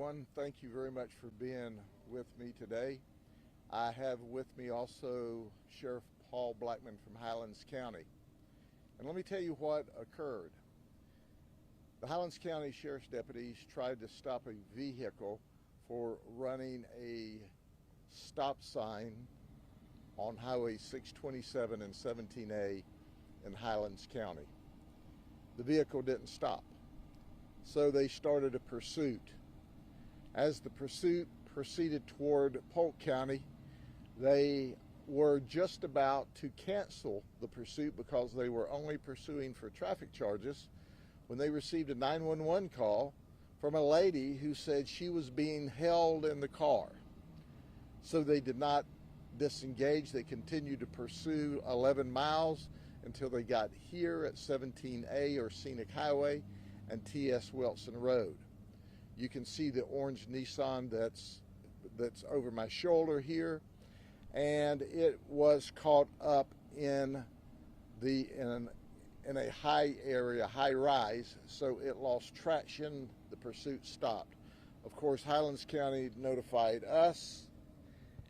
everyone. Thank you very much for being with me today. I have with me also Sheriff Paul Blackman from Highlands County. And let me tell you what occurred. The Highlands County Sheriff's deputies tried to stop a vehicle for running a stop sign on Highway 627 and 17A in Highlands County. The vehicle didn't stop, so they started a pursuit. As the pursuit proceeded toward Polk County, they were just about to cancel the pursuit because they were only pursuing for traffic charges when they received a 911 call from a lady who said she was being held in the car. So they did not disengage. They continued to pursue 11 miles until they got here at 17A or Scenic Highway and T.S. Wilson Road. You can see the orange Nissan that's over my shoulder here, and it was caught up in a high area, high rise, so it lost traction. The pursuit stopped. Of course, Highlands County notified us,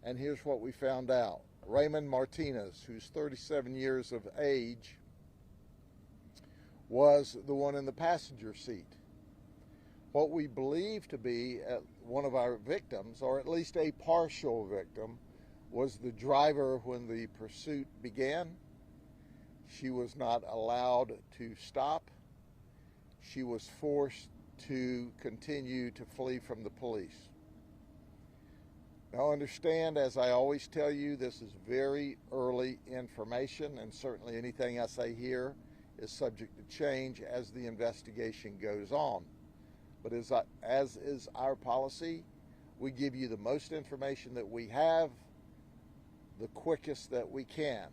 and here's what we found out. Raymond Martinez, who's 37 years of age, was the one in the passenger seat. What we believe to be one of our victims, or at least a partial victim, was the driver when the pursuit began. She was not allowed to stop. She was forced to continue to flee from the police. Now understand, as I always tell you, this is very early information, and certainly anything I say here is subject to change as the investigation goes on. But as is our policy, we give you the most information that we have, the quickest that we can.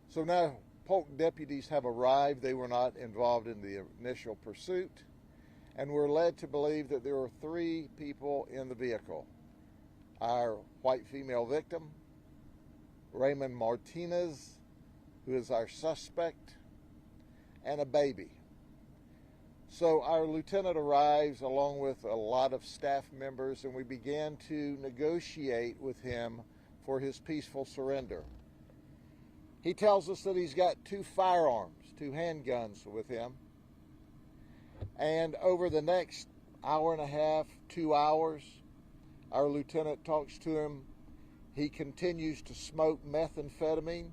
So now Polk deputies have arrived. They were not involved in the initial pursuit, and we're led to believe that there were 3 people in the vehicle. Our white female victim, Raymond Martinez, who is our suspect, and a baby. So our lieutenant arrives along with a lot of staff members, and we began to negotiate with him for his peaceful surrender. He tells us that he's got 2 firearms, 2 handguns with him. And over the next hour and a half, 2 hours, our lieutenant talks to him. He continues to smoke methamphetamine.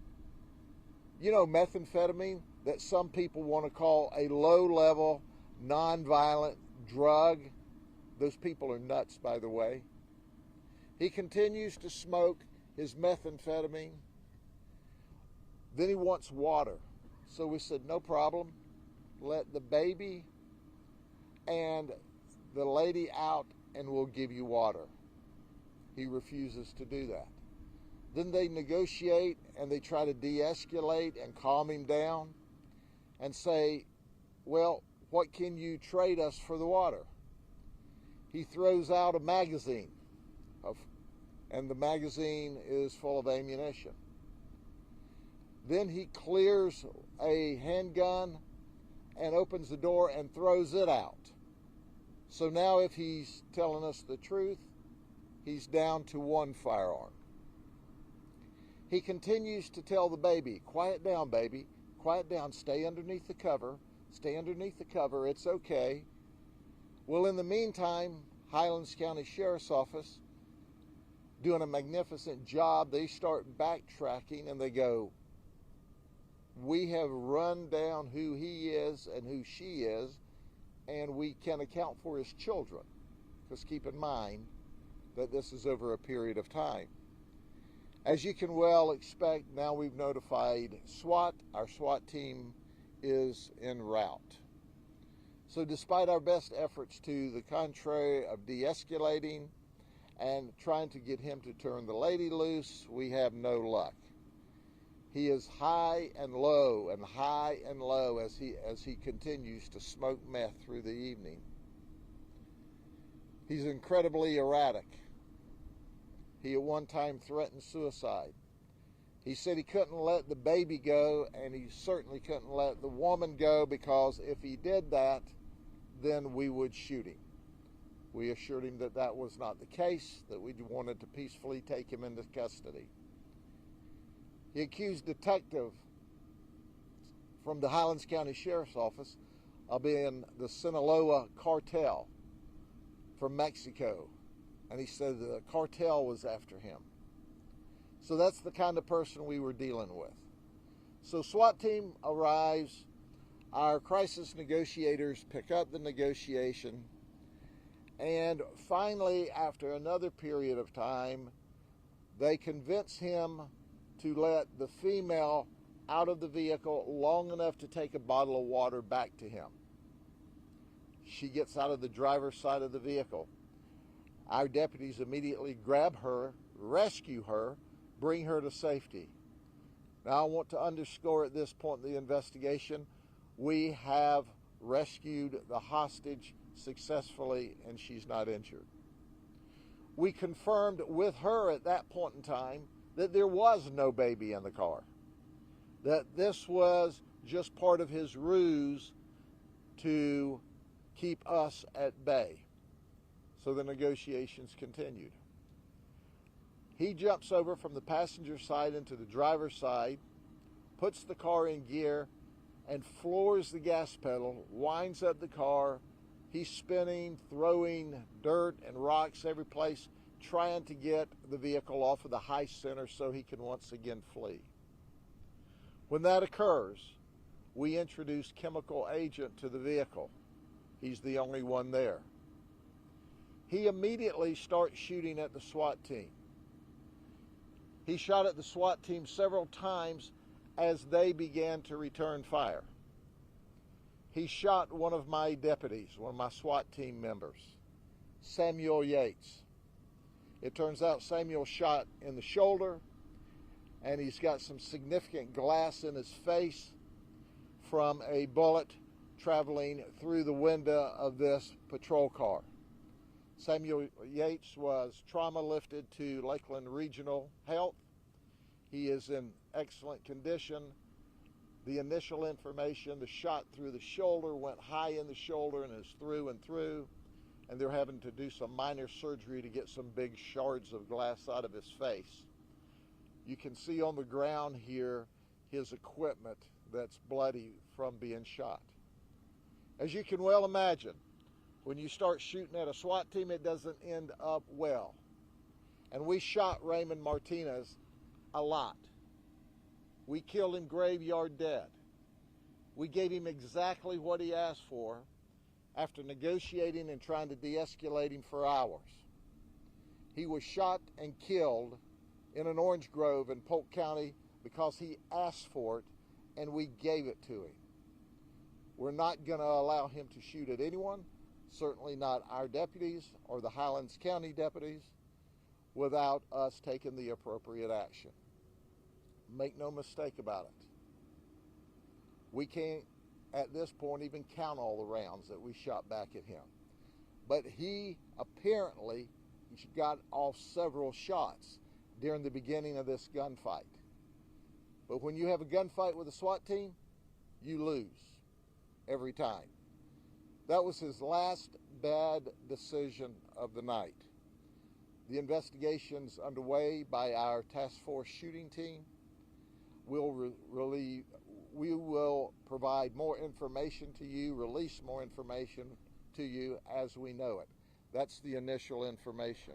You know, methamphetamine that some people want to call a low-level, non-violent drug. Those people are nuts, by the way. He continues to smoke his methamphetamine. Then he wants water. So we said, no problem. Let the baby and the lady out and we'll give you water. He refuses to do that. Then they negotiate and they try to de-escalate and calm him down and say, well, what can you trade us for the water? He throws out a magazine, and the magazine is full of ammunition. Then he clears a handgun and opens the door and throws it out. So now if he's telling us the truth, he's down to 1 firearm. He continues to tell the baby, quiet down, baby, quiet down, stay underneath the cover. Stay underneath the cover, it's okay. Well, in the meantime, Highlands County Sheriff's Office, doing a magnificent job, they start backtracking and they go, we have run down who he is and who she is, and we can account for his children. Because keep in mind that this is over a period of time. As you can well expect, now we've notified SWAT. Our SWAT team is en route. So despite our best efforts to the contrary of de-escalating and trying to get him to turn the lady loose, we have no luck. He is high and low and high and low as he continues to smoke meth through the evening. He's incredibly erratic. He at one time threatened suicide. He said he couldn't let the baby go, and he certainly couldn't let the woman go, because if he did that, then we would shoot him. We assured him that that was not the case, that we wanted to peacefully take him into custody. He accused detective from the Highlands County Sheriff's Office of being the Sinaloa cartel from Mexico, and he said the cartel was after him. So that's the kind of person we were dealing with. So SWAT team arrives, our crisis negotiators pick up the negotiation, and finally, after another period of time, they convince him to let the female out of the vehicle long enough to take a bottle of water back to him. She gets out of the driver's side of the vehicle. Our deputies immediately grab her, rescue her, bring her to safety. Now I want to underscore at this point in the investigation, we have rescued the hostage successfully and she's not injured. We confirmed with her at that point in time that there was no baby in the car, that this was just part of his ruse to keep us at bay. So the negotiations continued. He jumps over from the passenger side into the driver's side, puts the car in gear, and floors the gas pedal, winds up the car. He's spinning, throwing dirt and rocks every place, trying to get the vehicle off of the high center so he can once again flee. When that occurs, we introduce chemical agent to the vehicle. He's the only one there. He immediately starts shooting at the SWAT team. He shot at the SWAT team several times as they began to return fire. He shot one of my deputies, one of my SWAT team members, Samuel Yates. It turns out Samuel shot in the shoulder, and he's got some significant glass in his face from a bullet traveling through the window of this patrol car. Samuel Yates was trauma lifted to Lakeland Regional Health. He is in excellent condition. The initial information, the shot through the shoulder went high in the shoulder and is through and through, and they're having to do some minor surgery to get some big shards of glass out of his face. You can see on the ground here his equipment that's bloody from being shot. As you can well imagine, when you start shooting at a SWAT team, it doesn't end up well. And we shot Raymond Martinez a lot. We killed him graveyard dead. We gave him exactly what he asked for after negotiating and trying to de-escalate him for hours. He was shot and killed in an orange grove in Polk County because he asked for it and we gave it to him. We're not going to allow him to shoot at anyone, certainly not our deputies or the Highlands County deputies, without us taking the appropriate action. Make no mistake about it. We can't, at this point, even count all the rounds that we shot back at him. But he apparently got off several shots during the beginning of this gunfight. But when you have a gunfight with a SWAT team, you lose every time. That was his last bad decision of the night. The investigation's underway by our task force shooting team. We will provide more information to you, release more information to you as we know it. That's the initial information.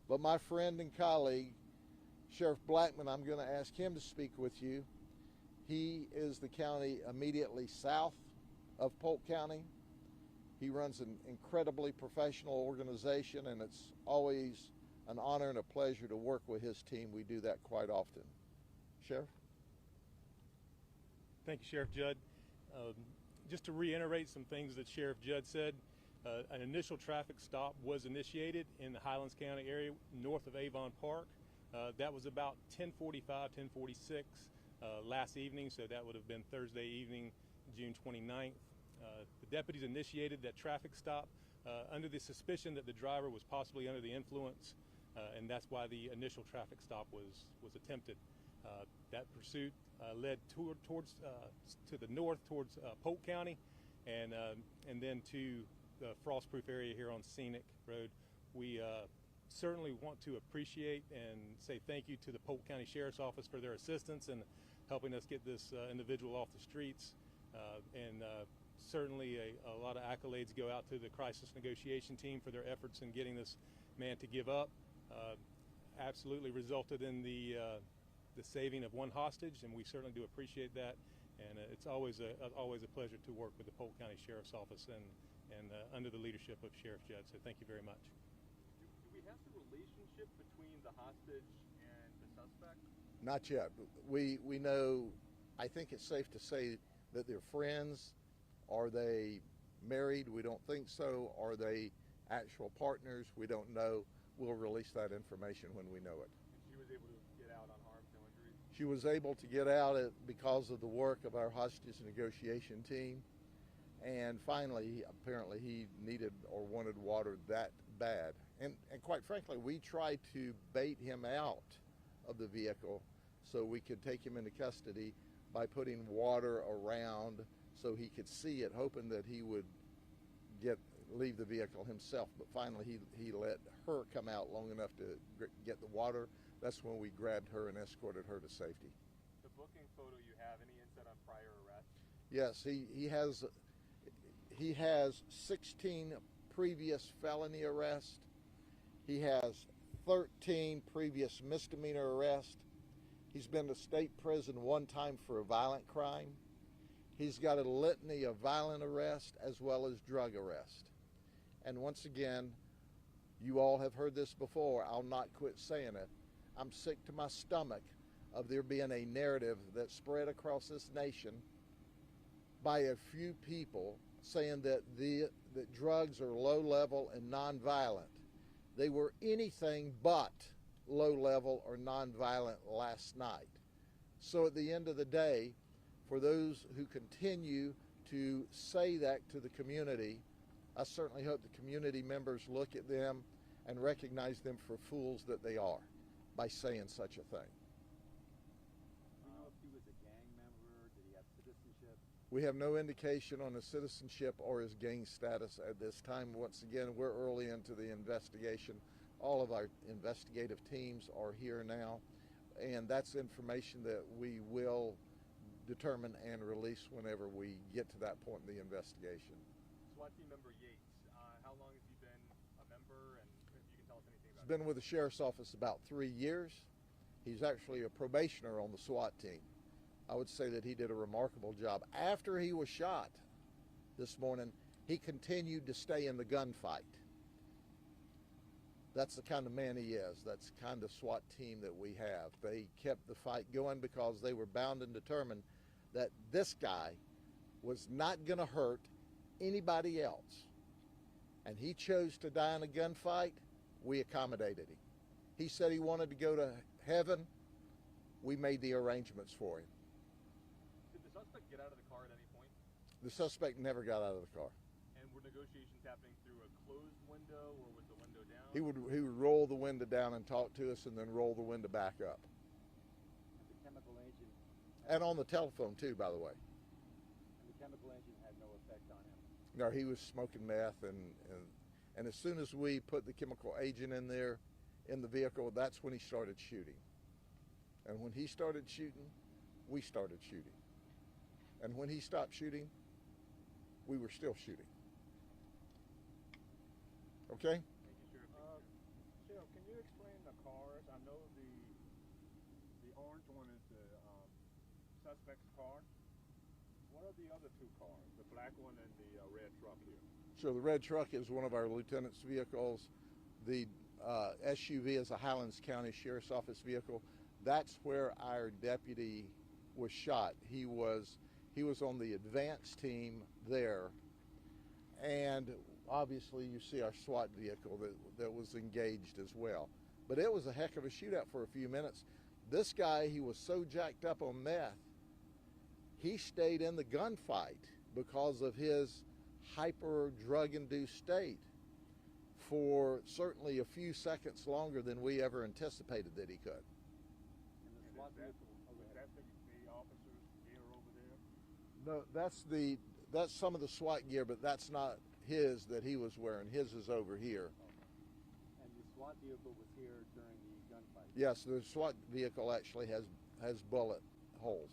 But my friend and colleague, Sheriff Blackman, I'm going to ask him to speak with you. He is the county immediately south of Polk County. He runs an incredibly professional organization, and it's always an honor and a pleasure to work with his team. We do that quite often. Sheriff? Thank you, Sheriff Judd. Just to reiterate some things that Sheriff Judd said, an initial traffic stop was initiated in the Highlands County area north of Avon Park. That was about 10:45, 10:46 last evening, so that would have been Thursday evening, June 29th. The deputies initiated that traffic stop under the suspicion that the driver was possibly under the influence, and that's why the initial traffic stop was attempted. That pursuit led towards to the north towards Polk County, and then to the frost-proof area here on Scenic Road. We certainly want to appreciate and say thank you to the Polk County Sheriff's Office for their assistance in helping us get this individual off the streets. And certainly a lot of accolades go out to the crisis negotiation team for their efforts in getting this man to give up. Absolutely resulted in the saving of one hostage, and we certainly do appreciate that. And it's always a pleasure to work with the Polk County Sheriff's Office and under the leadership of Sheriff Judd. So thank you very much. Do we have the relationship between the hostage and the suspect? Not yet. We know, I think it's safe to say that they're friends. Are they married? We don't think so. Are they actual partners? We don't know. We'll release that information when we know it. And she was able to get out unharmed, no injuries? She was able to get out because of the work of our hostage negotiation team. And finally, apparently he needed or wanted water that bad. And quite frankly, we tried to bait him out of the vehicle so we could take him into custody by putting water around so he could see it, hoping that he would leave the vehicle himself. But finally he let her come out long enough to get the water. That's when we grabbed her and escorted her to safety. The booking photo you have, any insight on prior arrests? Yes, he has 16 previous felony arrests. He has 13 previous misdemeanor arrests. He's been to state prison one time for a violent crime. He's got a litany of violent arrests as well as drug arrest. And once again, you all have heard this before, I'll not quit saying it. I'm sick to my stomach of there being a narrative that's spread across this nation by a few people saying that that drugs are low level and nonviolent. They were anything but low level or nonviolent last night. So at the end of the day, for those who continue to say that to the community, I certainly hope the community members look at them and recognize them for fools that they are by saying such a thing. Do you know if he was a gang member? Did he have citizenship? We have no indication on his citizenship or his gang status at this time. Once again, we're early into the investigation. All of our investigative teams are here now, and that's information that we will determine and release whenever we get to that point in the investigation. SWAT team member Yates, how long has he been a member, and if you can tell us anything about He's been with the Sheriff's Office about 3 years. He's actually a probationer on the SWAT team. I would say that he did a remarkable job. After he was shot this morning, he continued to stay in the gunfight. That's the kind of man he is. That's the kind of SWAT team that we have. They kept the fight going because they were bound and determined that this guy was not going to hurt anybody else. And he chose to die in a gunfight. We accommodated him. He said he wanted to go to heaven. We made the arrangements for him. Did the suspect get out of the car at any point? The suspect never got out of the car. And were negotiations happening through a closed window, or was the window down? He would roll the window down and talk to us and then roll the window back up. The chemical agent. And on the telephone too, by the way. And the chemical agent had no effect on him. No, he was smoking meth, and as soon as we put the chemical agent in there, in the vehicle, that's when he started shooting. And when he started shooting, we started shooting. And when he stopped shooting, we were still shooting. Okay? Sheriff, can you explain the cars? I know the orange one is the suspect's car. What are the other two cars? The black one and the red truck here. So the red truck is one of our lieutenant's vehicles. The SUV is a Highlands County Sheriff's Office vehicle. That's where our deputy was shot. He was on the advance team there, and obviously you see our SWAT vehicle that was engaged as well. But it was a heck of a shootout for a few minutes. This guy, he was so jacked up on meth, he stayed in the gunfight because of his hyper drug-induced state for certainly a few seconds longer than we ever anticipated that he could. And the SWAT vehicle. Was that the officer's gear over there? No, that's some of the SWAT gear, but that's not his that he was wearing. His is over here. And the SWAT vehicle was here during the gunfight? Yes, the SWAT vehicle actually has bullet holes.